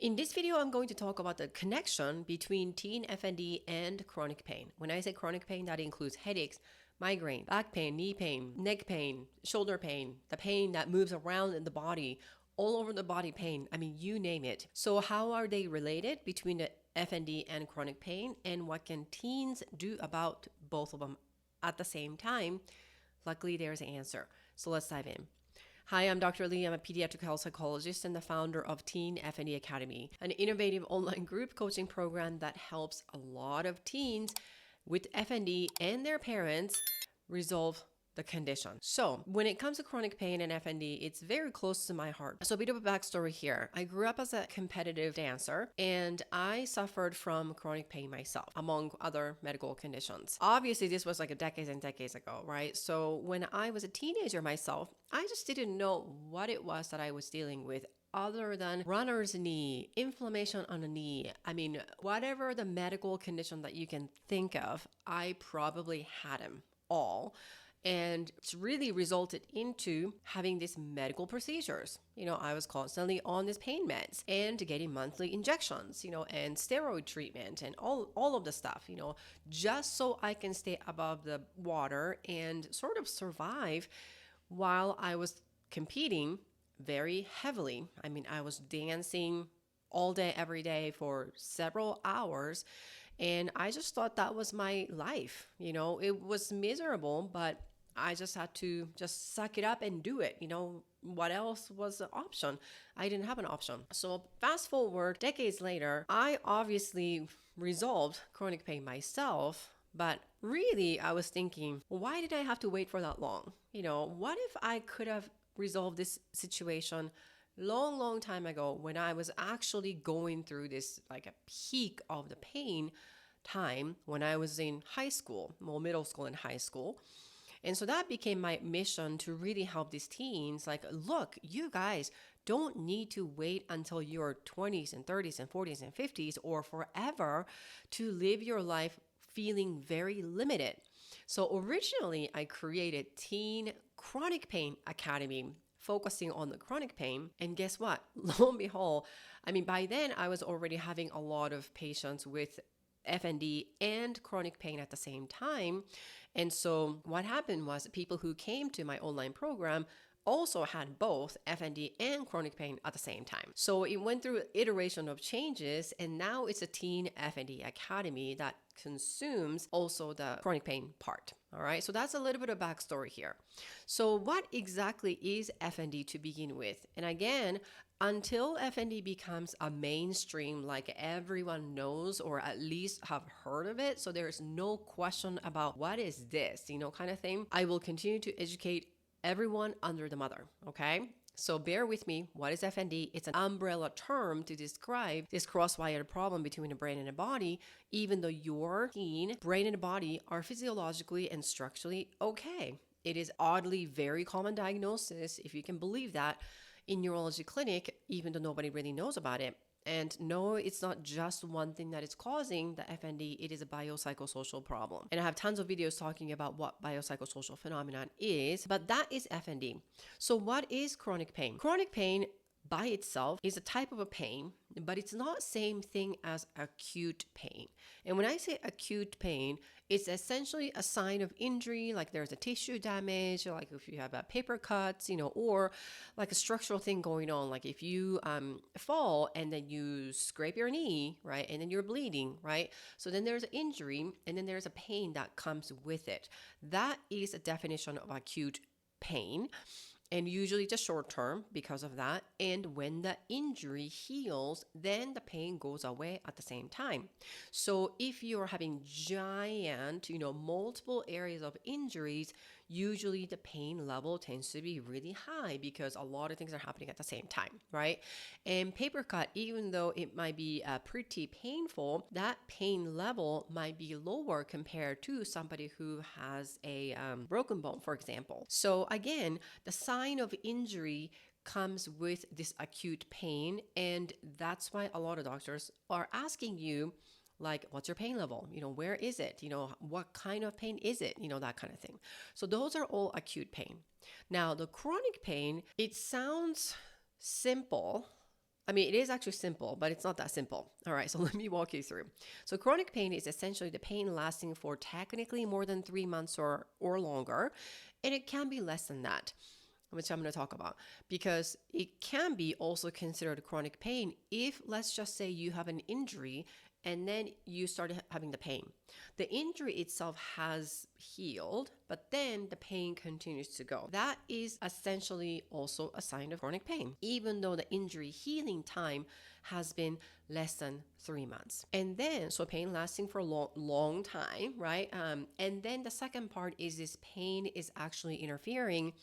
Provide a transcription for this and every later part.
In this video, I'm going to talk about the connection between teen FND and chronic pain. When I say chronic pain, that includes headaches, migraine, back pain, knee pain, neck pain, shoulder pain, the pain that moves around in the body, all over the body pain. I mean, you name it. So how are they related between the FND and chronic pain, and what can teens do about both of them at the same time? Luckily, there's an answer. So let's dive in. Hi, I'm Dr. Lee. I'm a pediatric health psychologist and the founder of Teen FND Academy, an innovative online group coaching program that helps a lot of teens with FND and their parents resolve the condition. So when it comes to chronic pain and FND, it's very close to my heart. So a bit of a backstory here. I grew up as a competitive dancer and I suffered from chronic pain myself, among other medical conditions. Obviously, this was like decades and decades ago, right? So when I was a teenager myself, I just didn't know what it was that I was dealing with other than runner's knee, inflammation on the knee. I mean, whatever the medical condition that you can think of, I probably had them all. And it's really resulted into having these medical procedures. I was constantly on these pain meds and getting monthly injections, and steroid treatment and all of the stuff, just so I can stay above the water and sort of survive while I was competing very heavily. I mean, I was dancing all day, every day for several hours. And I just thought that was my life. It was miserable, but I just had to just suck it up and do it. What else was an option? I didn't have an option. So fast forward decades later, I obviously resolved chronic pain myself. But really, I was thinking, why did I have to wait for that long? What if I could have resolved this situation long time ago when I was actually going through this like a peak of the pain time when I was in high school, middle school and high school. And so that became my mission to really help these teens. Like, look, you guys don't need to wait until your 20s and 30s and 40s and 50s or forever to live your life feeling very limited. So originally, I created Teen Chronic Pain Academy, focusing on the chronic pain. And guess what? Lo and behold, by then I was already having a lot of patients with FND and chronic pain at the same time. And so what happened was people who came to my online program also had both FND and chronic pain at the same time. So it went through iteration of changes, and now it's a Teen FND Academy that consumes also the chronic pain part. All right, so that's a little bit of backstory here. So what exactly is FND to begin with? And again, until FND becomes a mainstream, like everyone knows or at least have heard of it, so there's no question about what is this, kind of thing, I will continue to educate everyone under the mother, okay? So bear with me. What is FND? It's an umbrella term to describe this cross-wired problem between the brain and the body, even though your teen brain and the body are physiologically and structurally okay. It is oddly very common diagnosis, if you can believe that, in neurology clinic, even though nobody really knows about it. And no, it's not just one thing that is causing the FND. It is a biopsychosocial problem. And I have tons of videos talking about what biopsychosocial phenomenon is, but that is FND. So what is chronic pain? Chronic pain by itself is a type of a pain, but it's not same thing as acute pain. And when I say acute pain, it's essentially a sign of injury, like there's a tissue damage, like if you have a paper cuts, or like a structural thing going on, like if you fall and then you scrape your knee, right, and then you're bleeding, right? So then there's an injury, and then there's a pain that comes with it. That is a definition of acute pain. And usually just short term because of that. And when the injury heals, then the pain goes away at the same time. So if you're having giant, multiple areas of injuries, usually the pain level tends to be really high because a lot of things are happening at the same time, right? And paper cut, even though it might be pretty painful, that pain level might be lower compared to somebody who has a broken bone, for example. So again, the sign of injury comes with this acute pain, and that's why a lot of doctors are asking you, like, what's your pain level? Where is it? What kind of pain is it? That kind of thing. So those are all acute pain. Now, the chronic pain, it sounds simple I mean, it is actually simple, but it's not that simple. All right, so let me walk you through. So chronic pain is essentially the pain lasting for technically more than 3 months or longer, and it can be less than that, which I'm going to talk about, because it can be also considered chronic pain if, let's just say, you have an injury and then you start having the pain. The injury itself has healed, but then the pain continues to go. That is essentially also a sign of chronic pain, even though the injury healing time has been less than 3 months. And then, so pain lasting for a long time, right? And then the second part is this pain is actually interfering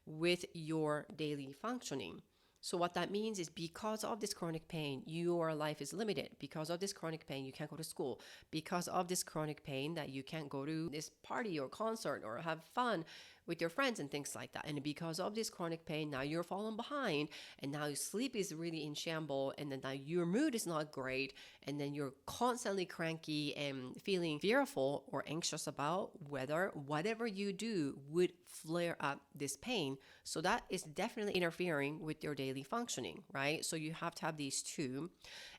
with your daily functioning. So what that means is because of this chronic pain, your life is limited. Because of this chronic pain, you can't go to school. Because of this chronic pain, that you can't go to this party or concert or have fun with your friends and things like that. And because of this chronic pain, now you're falling behind, and now your sleep is really in shambles, and then now your mood is not great, and then you're constantly cranky and feeling fearful or anxious about whether whatever you do would flare up this pain. So that is definitely interfering with your daily functioning, right? So you have to have these two.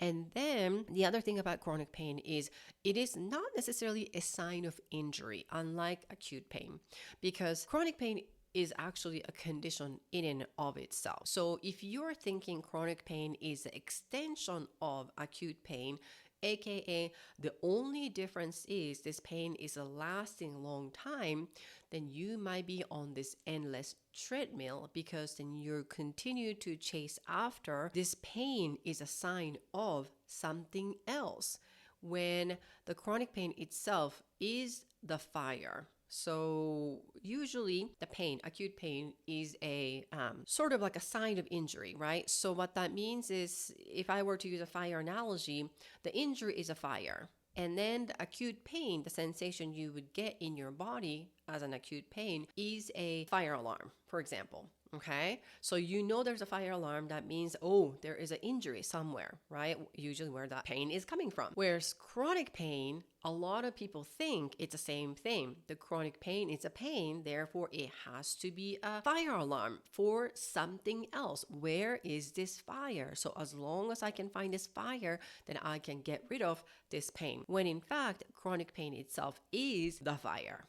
And then the other thing about chronic pain is it is not necessarily a sign of injury, unlike acute pain, because chronic pain is actually a condition in and of itself. So if you're thinking chronic pain is the extension of acute pain, aka the only difference is this pain is a lasting long time, then you might be on this endless treadmill, because then you continue to chase after this pain is a sign of something else, when the chronic pain itself is the fire. So usually the pain, acute pain, is a sort of like a sign of injury, right? So what that means is, if I were to use a fire analogy, the injury is a fire. And then the acute pain, the sensation you would get in your body as an acute pain, is a fire alarm, for example. Okay, so you know there's a fire alarm. That means, oh, there is an injury somewhere, right? Usually where that pain is coming from. Whereas chronic pain, a lot of people think it's the same thing. The chronic pain is a pain, therefore it has to be a fire alarm for something else. Where is this fire? So as long as I can find this fire, then I can get rid of this pain. When in fact, chronic pain itself is the fire.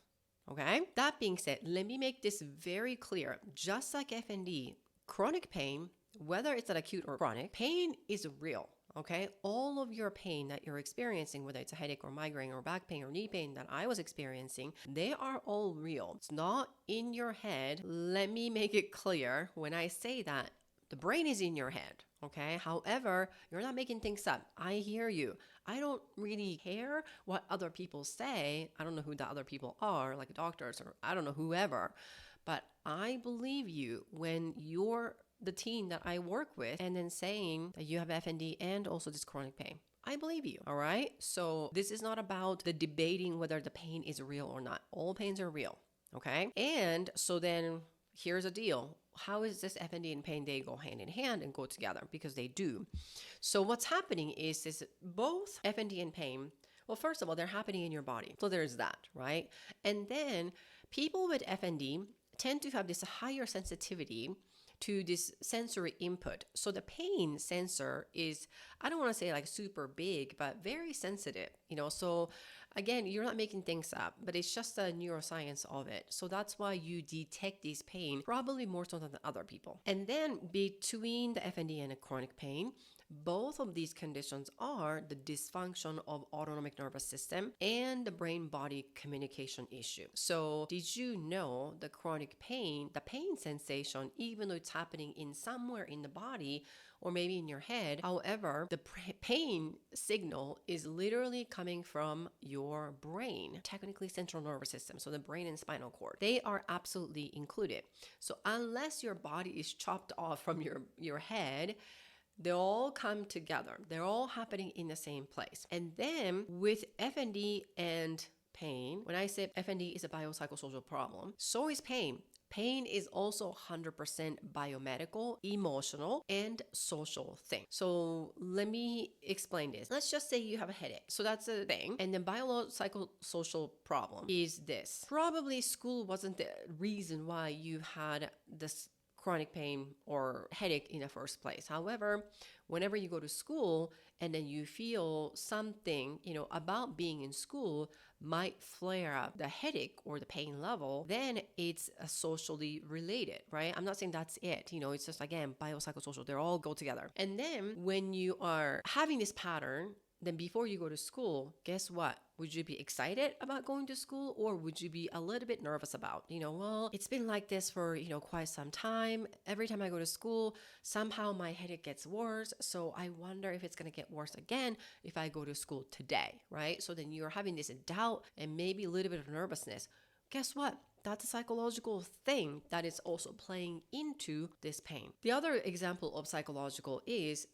Okay, that being said, let me make this very clear. Just like FND, chronic pain, whether it's an acute or chronic, pain is real. Okay, all of your pain that you're experiencing, whether it's a headache or migraine or back pain or knee pain that I was experiencing, they are all real. It's not in your head. Let me make it clear. When I say that, the brain is in your head. Okay, however, you're not making things up. I hear you. I don't really care what other people say. I don't know who the other people are, like doctors or I don't know, whoever. But I believe you when you're the team that I work with and then saying that you have FND and also this chronic pain. I believe you, all right? So this is not about the debating whether the pain is real or not. All pains are real, okay? And so then here's a deal. How is this FND and pain? They go hand in hand and go together, because they do. So what's happening is both FND and pain, well, first of all, they're happening in your body. So there's that, right? And then people with FND tend to have this higher sensitivity to this sensory input. So the pain sensor is, I don't want to say like super big, but very sensitive, so again, you're not making things up, but it's just the neuroscience of it. So that's why you detect this pain probably more so than other people. And then between the FND and a chronic pain, both of these conditions are the dysfunction of autonomic nervous system and the brain-body communication issue. So did you know the chronic pain, the pain sensation, even though it's happening in somewhere in the body or maybe in your head, however, the pain signal is literally coming from your brain, technically central nervous system, so the brain and spinal cord. They are absolutely included. So unless your body is chopped off from your head, they all come together. They're all happening in the same place. And then with FND and pain, when I say FND is a biopsychosocial problem, so is pain. Pain is also 100% biomedical, emotional, and social thing. So let me explain this. Let's just say you have a headache. So that's a thing. And the biopsychosocial problem is this. Probably school wasn't the reason why you had this chronic pain or headache in the first place. However, whenever you go to school and then you feel something, about being in school might flare up the headache or the pain level, then it's socially related, right? I'm not saying that's it. It's just, again, biopsychosocial. They all go together. And then when you are having this pattern, then before you go to school, guess what? Would you be excited about going to school, or would you be a little bit nervous about, well, it's been like this for, quite some time. Every time I go to school, somehow my headache gets worse. So I wonder if it's going to get worse again if I go to school today, right? So then you're having this doubt and maybe a little bit of nervousness. Guess what? That's a psychological thing that is also playing into this pain. The other example of psychological is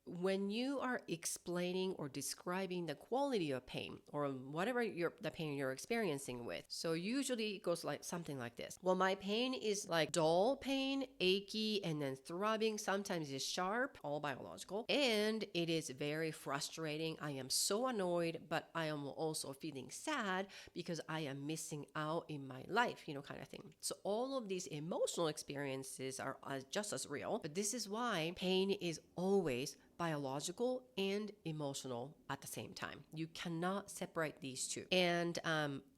when you are explaining or describing the quality of pain or whatever the pain you're experiencing with. So usually it goes like something like this. Well, my pain is like dull pain, achy, and then throbbing. Sometimes it's sharp, all biological, and it is very frustrating. I am so annoyed, but I am also feeling sad because I am missing out in my life, kind of thing. So all of these emotional experiences are just as real, but this is why pain is always biological and emotional at the same time. You cannot separate these two. And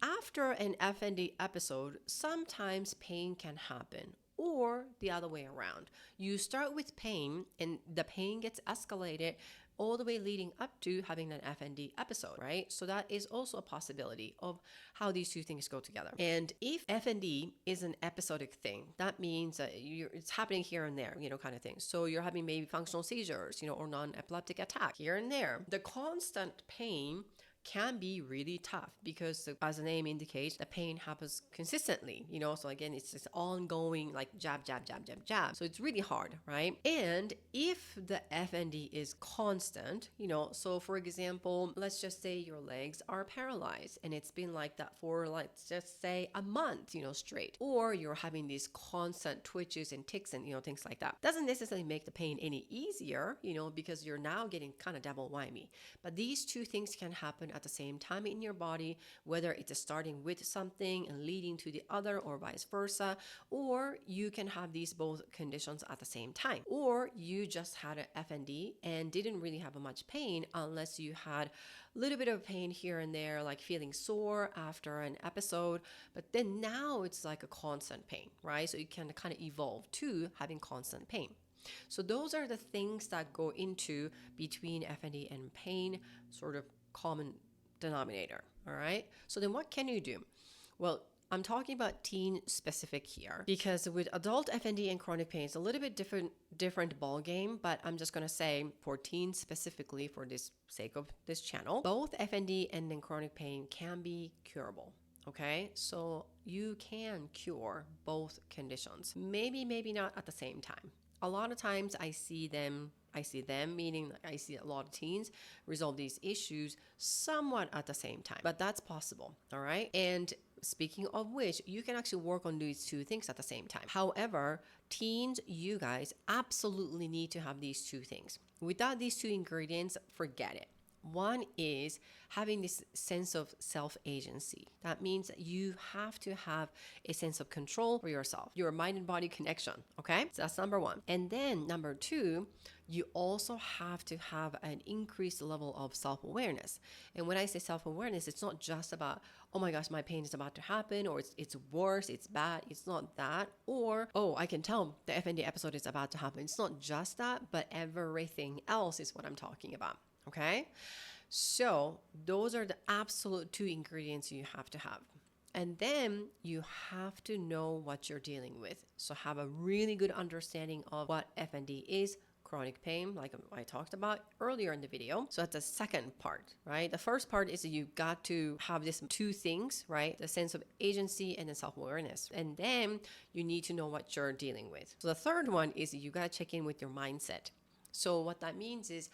after an FND episode, sometimes pain can happen, or the other way around. You start with pain and the pain gets escalated all the way leading up to having an FND episode, right? So that is also a possibility of how these two things go together. And if FND is an episodic thing, that means it's happening here and there, kind of thing. So you're having maybe functional seizures, or non-epileptic attack here and there. The constant pain can be really tough because, as the name indicates, the pain happens consistently, so again, it's this ongoing like jab, jab, jab, jab, jab. So it's really hard, right? And if the FND is constant, so for example, let's just say your legs are paralyzed and it's been like that for, let's just say, a month, straight, or you're having these constant twitches and tics and, things like that. Doesn't necessarily make the pain any easier, because you're now getting kind of double whammy. But these two things can happen at the same time in your body, whether it's starting with something and leading to the other or vice versa, or you can have these both conditions at the same time, or you just had an FND and didn't really have much pain unless you had a little bit of pain here and there, like feeling sore after an episode, but then now it's like a constant pain, right? So you can kind of evolve to having constant pain. So those are the things that go into between FND and pain, sort of common denominator. All right. So then what can you do? Well, I'm talking about teen specific here because with adult FND and chronic pain, it's a little bit different ball game, but I'm just going to say for teens specifically for this sake of this channel, both FND and then chronic pain can be curable. Okay, so you can cure both conditions. Maybe not at the same time. A lot of times I see them, meaning I see a lot of teens resolve these issues somewhat at the same time, but that's possible. All right. And speaking of which, you can actually work on these two things at the same time. However, teens, you guys absolutely need to have these two things. Without these two ingredients, forget it. One is having this sense of self-agency. That means that you have to have a sense of control for yourself, your mind and body connection, okay? So that's number one. And then number two, you also have to have an increased level of self-awareness. And when I say self-awareness, it's not just about, oh my gosh, my pain is about to happen, or it's worse, it's bad. It's not that. Or, oh, I can tell the FND episode is about to happen. It's not just that, but everything else is what I'm talking about. Okay, so those are the absolute two ingredients you have to have. And then you have to know what you're dealing with. So have a really good understanding of what FND is, chronic pain, like I talked about earlier in the video. So that's the second part, right? The first part is that you got to have these two things, right? The sense of agency and then self-awareness. And then you need to know what you're dealing with. So the third one is you got to check in with your mindset. So what that means is,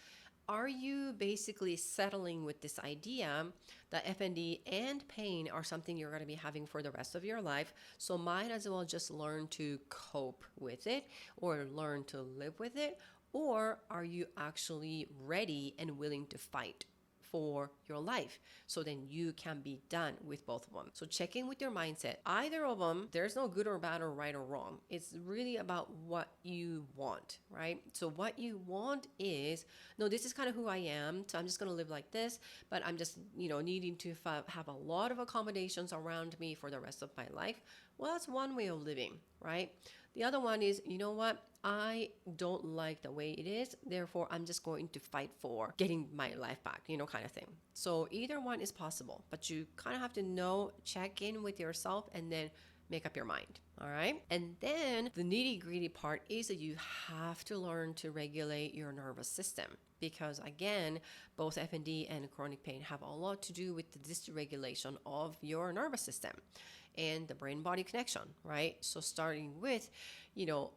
are you basically settling with this idea that FND and pain are something you're going to be having for the rest of your life? So might as well just learn to cope with it or learn to live with it. Or are you actually ready and willing to fight for your life. So then you can be done with both of them. So check in with your mindset. Either of them, there's no good or bad or right or wrong. It's really about what you want, right? So what you want is, no, this is kind of who I am. So I'm just going to live like this, but I'm just, needing to have a lot of accommodations around me for the rest of my life. Well, that's one way of living, right? The other one is, you know what? I don't like the way it is. Therefore, I'm just going to fight for getting my life back, kind of thing. So either one is possible, but you kind of have to check in with yourself and then make up your mind. All right. And then the nitty gritty part is that you have to learn to regulate your nervous system, because again, both FND and chronic pain have a lot to do with the dysregulation of your nervous system and the brain-body connection, right? So starting with,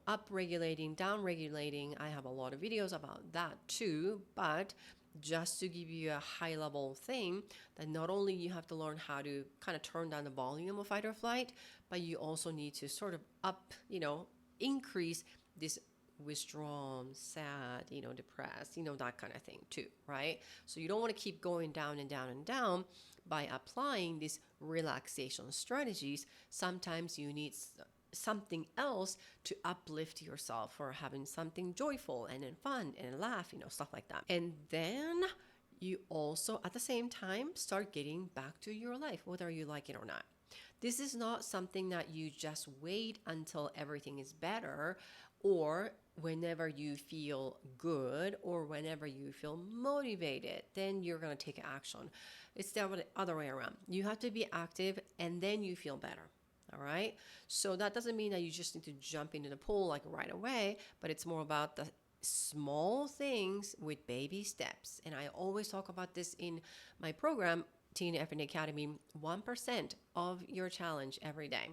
up-regulating, down-regulating, I have a lot of videos about that too, but just to give you a high-level thing, that not only you have to learn how to kind of turn down the volume of fight or flight, but you also need to sort of increase this withdrawn, sad, depressed, that kind of thing too, right? So you don't want to keep going down and down and down. By applying these relaxation strategies, sometimes you need something else to uplift yourself, or having something joyful and then fun and laugh, stuff like that. And then you also at the same time start getting back to your life, whether you like it or not. This is not something that you just wait until everything is better, or whenever you feel good or whenever you feel motivated, then you're going to take action. It's the other way around. You have to be active and then you feel better. All right. So that doesn't mean that you just need to jump into the pool like right away, but it's more about the small things with baby steps. And I always talk about this in my program, Teen FND Academy, 1% of your challenge every day.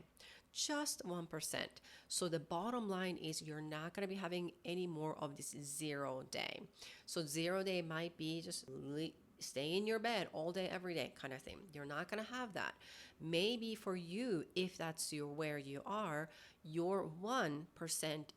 Just 1%. So the bottom line is you're not going to be having any more of this 0 day. So 0 day might be just stay in your bed all day, every day kind of thing. You're not going to have that. Maybe for you, if that's where you are, your 1%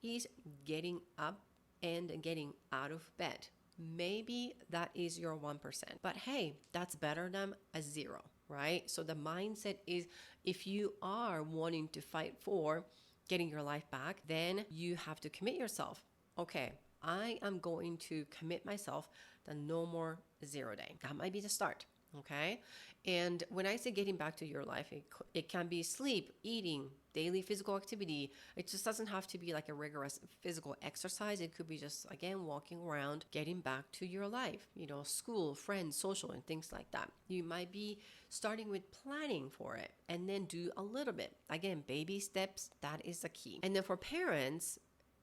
is getting up and getting out of bed. Maybe that is your 1%. But hey, that's better than a 0, right? So the mindset is, if you are wanting to fight for getting your life back, then you have to commit yourself. Okay, I am going to commit myself that no more 0 day. That might be the start. Okay. And when I say getting back to your life, it can be sleep, eating, daily physical activity. It just doesn't have to be like a rigorous physical exercise. It could be just, again, walking around, getting back to your life, school, friends, social, and things like that. You might be starting with planning for it and then do a little bit. Again, baby steps, that is the key. And then for parents,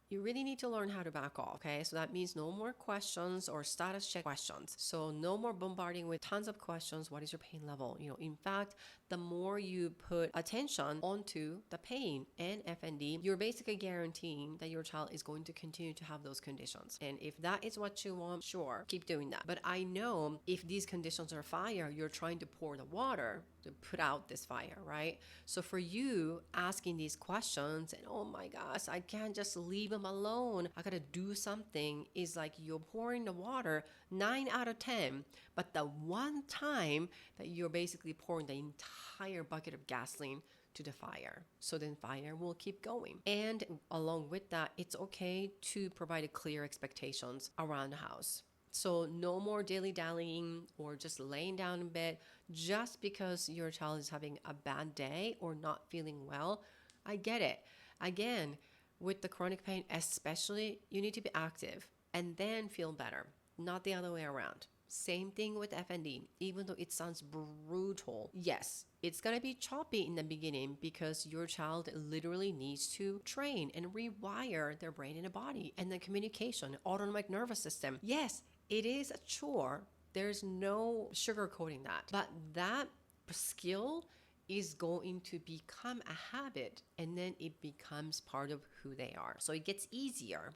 you really need to learn how to back off, okay? So that means no more questions or status check questions. So no more bombarding with tons of questions. What is your pain level? In fact, the more you put attention onto the pain and FND, you're basically guaranteeing that your child is going to continue to have those conditions. And if that is what you want, sure, keep doing that. But I know if these conditions are fire, you're trying to pour the water to put out this fire, right? So for you asking these questions and, oh my gosh, I can't just leave them alone, I gotta do something, is like you're pouring the water 9 out of 10, but the one time that you're basically pouring the entire bucket of gasoline to the fire. So then fire will keep going. And along with that, it's okay to provide clear expectations around the house. So no more dilly-dallying or just laying down in bed just because your child is having a bad day or not feeling well. I get it. Again, with the chronic pain especially, you need to be active and then feel better, not the other way around. Same thing with FND, even though it sounds brutal. Yes, it's going to be choppy in the beginning because your child literally needs to train and rewire their brain and the body and the communication, autonomic nervous system. Yes, it is a chore. There's no sugarcoating that. But that skill is going to become a habit, and then it becomes part of who they are. So it gets easier,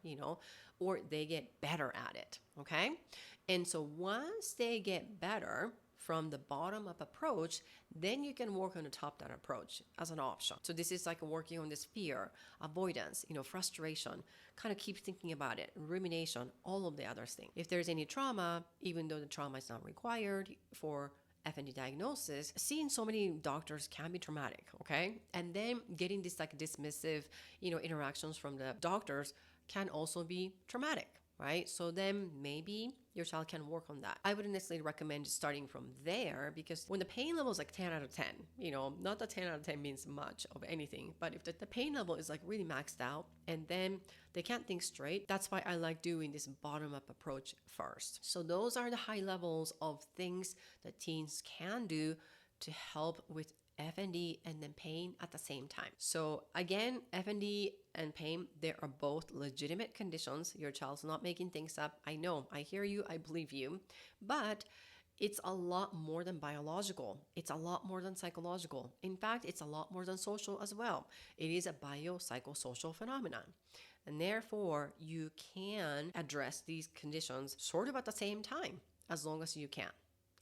or they get better at it, okay? And so once they get better, from the bottom up approach, then you can work on the top down approach as an option. So this is like working on this fear, avoidance, frustration, kind of keep thinking about it, rumination, all of the other things. If there's any trauma, even though the trauma is not required for FND diagnosis, seeing so many doctors can be traumatic, okay? And then getting this like dismissive, interactions from the doctors can also be traumatic, right? So then maybe your child can work on that. I wouldn't necessarily recommend starting from there, because when the pain level is like 10 out of 10, not that 10 out of 10 means much of anything, but if the pain level is like really maxed out and then they can't think straight, that's why I like doing this bottom up approach first. So those are the high levels of things that teens can do to help with FND and then pain at the same time. So again, FND and pain, they are both legitimate conditions. Your child's not making things up. I know, I hear you, I believe you, but it's a lot more than biological. It's a lot more than psychological. In fact, it's a lot more than social as well. It is a biopsychosocial phenomenon. And therefore, you can address these conditions sort of at the same time, as long as you can.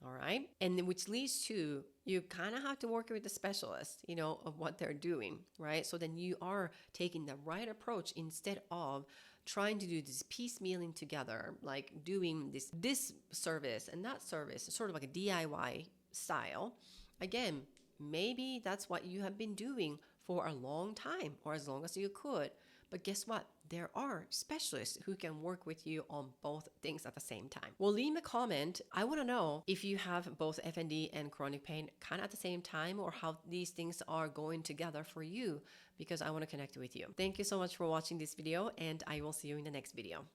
All right. And then which leads to you kind of have to work with the specialist, of what they're doing, right? So then you are taking the right approach instead of trying to do this piecemealing together, like doing this service and that service, sort of like a DIY style. Again, maybe that's what you have been doing for a long time or as long as you could. But guess what? There are specialists who can work with you on both things at the same time. Well, leave a comment. I want to know if you have both FND and chronic pain kind of at the same time, or how these things are going together for you, because I want to connect with you. Thank you so much for watching this video, and I will see you in the next video.